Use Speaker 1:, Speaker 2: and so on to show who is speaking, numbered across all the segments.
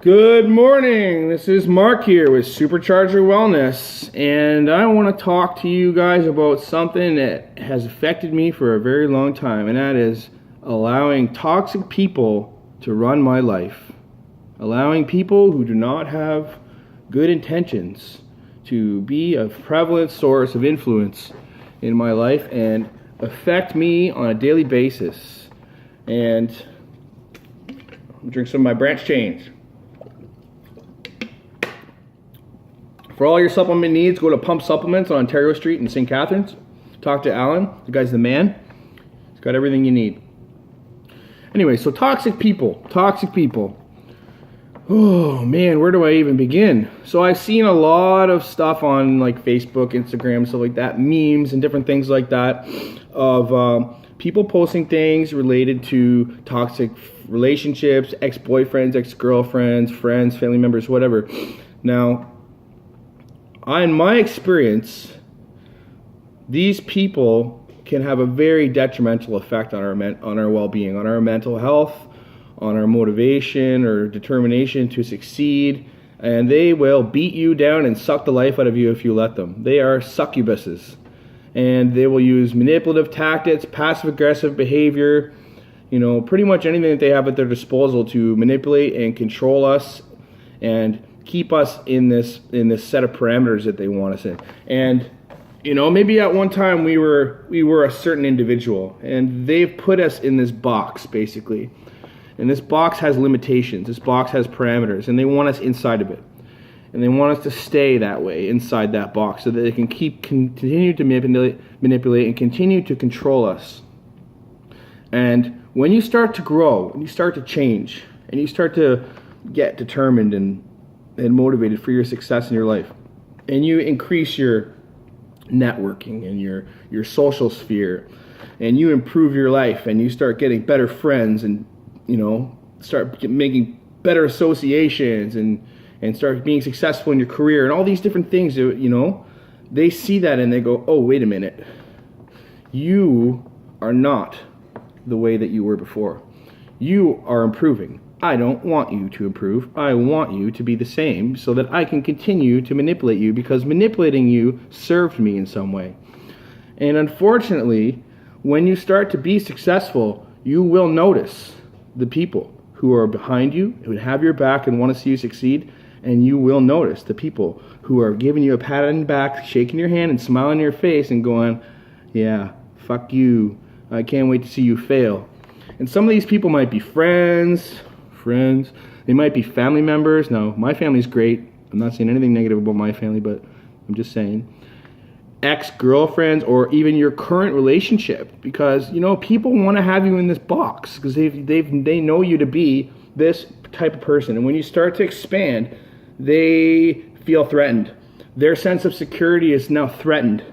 Speaker 1: Good morning. This is Mark here with Supercharger Wellness, and I want to talk to you guys about something that has affected me for a very long time, and that is allowing toxic people to run my life. Allowing people who do not have good intentions to be a prevalent source of influence in my life and affect me on a daily basis. And I'll drink some of my branch chains. For all your supplement needs, go to Pump Supplements on Ontario Street in St. Catharines. Talk to Alan. The guy's the man. He's got everything you need. Anyway, so toxic people. Oh man, where do I even begin? So I've seen a lot of stuff on like Facebook, Instagram, stuff like that, memes and different things like that of people posting things related to toxic relationships, ex-boyfriends, ex-girlfriends, friends, family members, whatever. Now, in my experience, these people can have a very detrimental effect on our well-being, on our mental health, on our motivation or determination to succeed, and they will beat you down and suck the life out of you if you let them. They are succubuses, and they will use manipulative tactics, passive-aggressive behavior, pretty much anything that they have at their disposal to manipulate and control us and keep us in this set of parameters that they want us in. And maybe at one time we were a certain individual, and they've put us in this box basically. And this box has limitations. This box has parameters, and they want us inside of it. And they want us to stay that way inside that box so that they can continue to manipulate and continue to control us. And when you start to grow, and you start to change, and you start to get determined and motivated for your success in your life, and you increase your networking and your social sphere, and you improve your life, and you start getting better friends, and start making better associations, and start being successful in your career, and all these different things, they see that and they go, oh, wait a minute, you are not the way that you were before. You are improving. I don't want you to improve. I want you to be the same so that I can continue to manipulate you, because manipulating you served me in some way. And unfortunately, when you start to be successful, you will notice the people who are behind you, who have your back and want to see you succeed, and you will notice the people who are giving you a pat on the back, shaking your hand and smiling in your face and going, yeah, fuck you. I can't wait to see you fail. And some of these people might be friends. They might be family members. Now, my family's great. I'm not saying anything negative about my family, but I'm just saying. Ex-girlfriends, or even your current relationship, because people want to have you in this box because they know you to be this type of person. And when you start to expand, they feel threatened. Their sense of security is now threatened.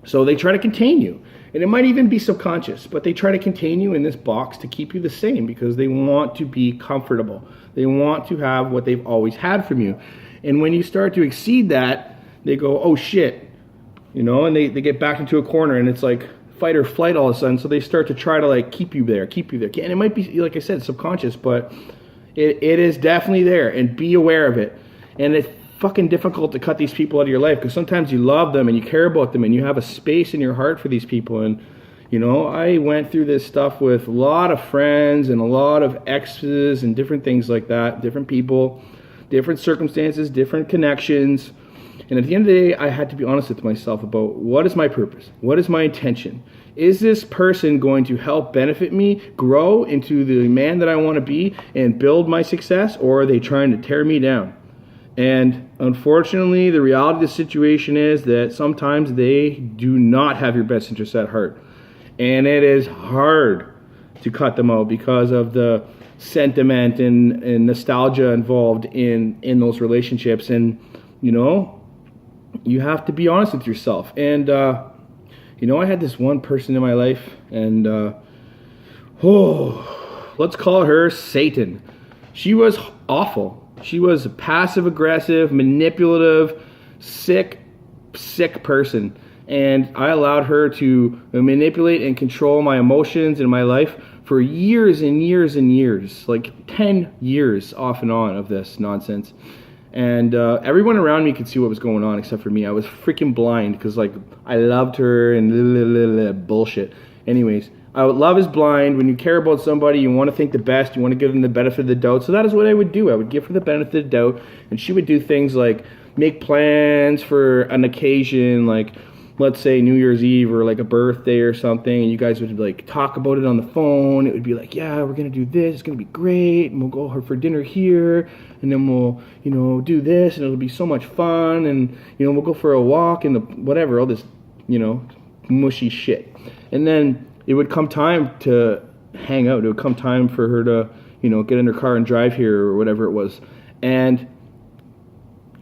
Speaker 1: So they try to contain you. And it might even be subconscious, but they try to contain you in this box to keep you the same because they want to be comfortable. They want to have what they've always had from you. And when you start to exceed that, they go, oh shit, and they get backed into a corner, and it's like fight or flight all of a sudden. So they start to try to keep you there. And it might be, like I said, subconscious, but it is definitely there, and be aware of it. And it's fucking difficult to cut these people out of your life because sometimes you love them and you care about them and you have a space in your heart for these people. And I went through this stuff with a lot of friends and a lot of exes and different things like that, different people, different circumstances, different connections. And at the end of the day, I had to be honest with myself about what is my purpose? What is my intention? Is this person going to help benefit me, grow into the man that I want to be and build my success, or are they trying to tear me down? And unfortunately, the reality of the situation is that sometimes they do not have your best interest at heart. And it is hard to cut them out because of the sentiment and nostalgia involved in those relationships. And, you have to be honest with yourself. And, I had this one person in my life, and, let's call her Satan. She was awful. She was a passive-aggressive, manipulative, sick person. And I allowed her to manipulate and control my emotions in my life for years and years and years, like 10 years off and on of this nonsense. And everyone around me could see what was going on except for me. I was freaking blind because, like, I loved her and bullshit. Anyways, love is blind. When you care about somebody, you want to think the best. You want to give them the benefit of the doubt. So that is what I would do. I would give her the benefit of the doubt. And she would do things like make plans for an occasion, like, let's say New Year's Eve or like a birthday or something, and you guys would like talk about it on the phone. It would be like, yeah, we're gonna do this, it's gonna be great, and we'll go for dinner here, and then we'll, do this, and it'll be so much fun, and we'll go for a walk and whatever, all this, mushy shit. And then it would come time to hang out. It would come time for her to, get in her car and drive here or whatever it was. And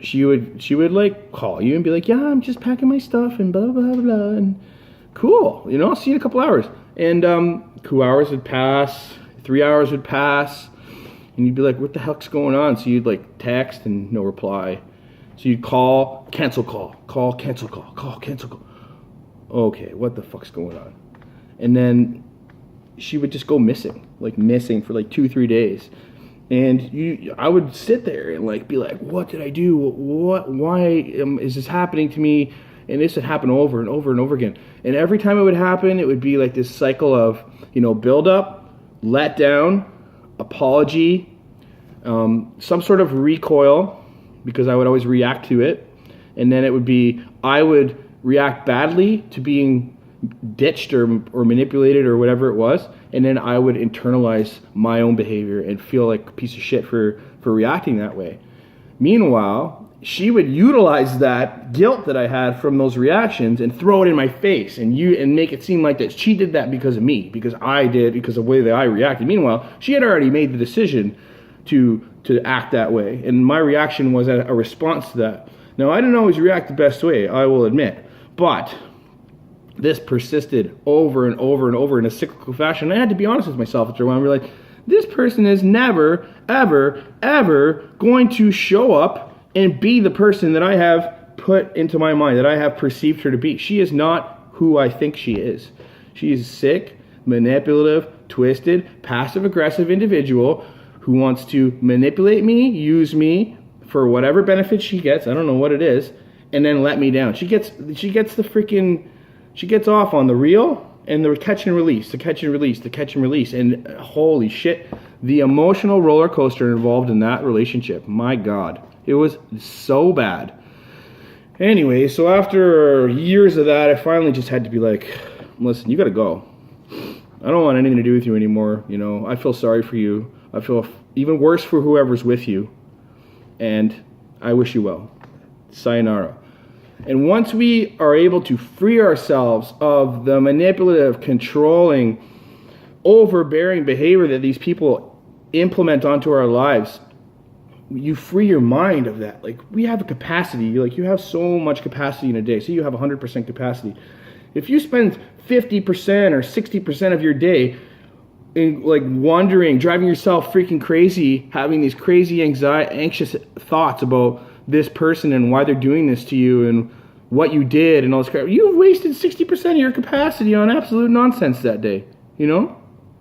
Speaker 1: she would like call you and be like, yeah, I'm just packing my stuff and blah, blah, blah, blah. And cool, I'll see you in a couple hours. And 2 hours would pass, 3 hours would pass, and you'd be like, what the heck's going on? So you'd like text and no reply. So you'd call, cancel call, cancel call. Okay, what the fuck's going on? And then she would just go missing for like 2-3 days. And I would sit there and like be like, what did I do? Why is this happening to me? And this would happen over and over and over again. And every time it would happen, it would be like this cycle of, build up, let down, apology, some sort of recoil, because I would always react to it. And then it would be, I would react badly to being ditched or manipulated or whatever it was, and then I would internalize my own behavior and feel like a piece of shit for reacting that way. Meanwhile, she would utilize that guilt that I had from those reactions and throw it in my face and make it seem like that she did that because of me, because of the way that I reacted. Meanwhile, she had already made the decision to act that way, and my reaction was a response to that. Now, I didn't always react the best way, I will admit, but this persisted over and over and over in a cyclical fashion. I had to be honest with myself after a while and be like, this person is never, ever, ever going to show up and be the person that I have put into my mind, that I have perceived her to be. She is not who I think she is. She is a sick, manipulative, twisted, passive-aggressive individual who wants to manipulate me, use me for whatever benefit she gets, I don't know what it is, and then let me down. She gets off on the reel and the catch and release, and holy shit, the emotional roller coaster involved in that relationship, my God, it was so bad. Anyway, so after years of that, I finally just had to be like, listen, you gotta go. I don't want anything to do with you anymore, I feel sorry for you. I feel even worse for whoever's with you, and I wish you well. Sayonara. And once we are able to free ourselves of the manipulative, controlling, overbearing behavior that these people implement onto our lives, you free your mind of that. Like, we have a capacity, like you have so much capacity in a day. So you have 100% capacity. If you spend 50% or 60% of your day in like wandering, driving yourself freaking crazy, having these crazy anxious thoughts about this person and why they're doing this to you and what you did and all this crap, you've wasted 60% of your capacity on absolute nonsense that day.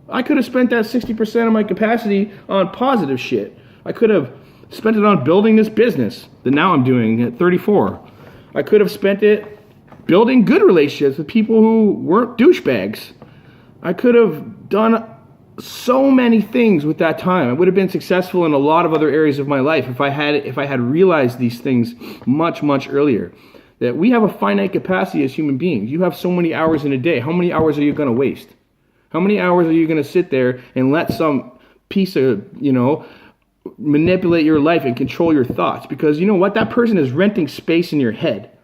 Speaker 1: I could have spent that 60% of my capacity on positive shit. I could have spent it on building this business that now I'm doing at 34. I could have spent it building good relationships with people who weren't douchebags. I could have done so many things with that time. I would have been successful in a lot of other areas of my life if I had realized these things much, much earlier. That we have a finite capacity as human beings. You have so many hours in a day. How many hours are you going to waste? How many hours are you going to sit there and let some piece of, manipulate your life and control your thoughts? Because you know what? That person is renting space in your head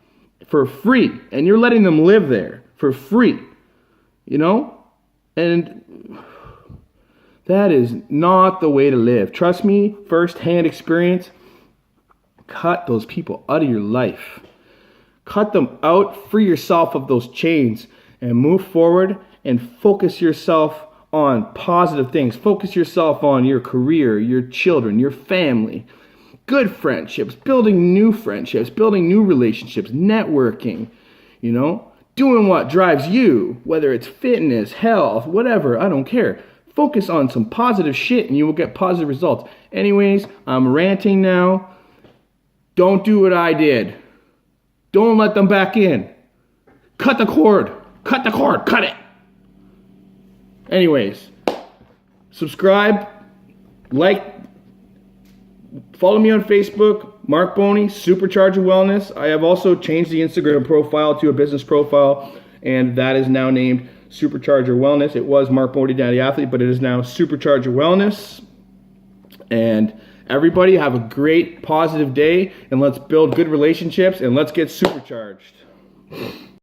Speaker 1: for free, and you're letting them live there for free. And that is not the way to live. Trust me, first-hand experience. Cut those people out of your life. Cut them out, free yourself of those chains, and move forward and focus yourself on positive things. Focus yourself on your career, your children, your family, good friendships, building new friendships, building new relationships, networking, doing what drives you, whether it's fitness, health, whatever, I don't care. Focus on some positive shit and you will get positive results. Anyways, I'm ranting now. Don't do what I did. Don't let them back in. Cut the cord. Cut the cord. Cut it. Anyways, subscribe, like, follow me on Facebook, Mark Boney, Supercharger Wellness. I have also changed the Instagram profile to a business profile, and that is now named Supercharger Wellness. It was Mark Boney, Daddy Athlete, but it is now Supercharger Wellness. And everybody have a great, positive day, and let's build good relationships, and let's get supercharged.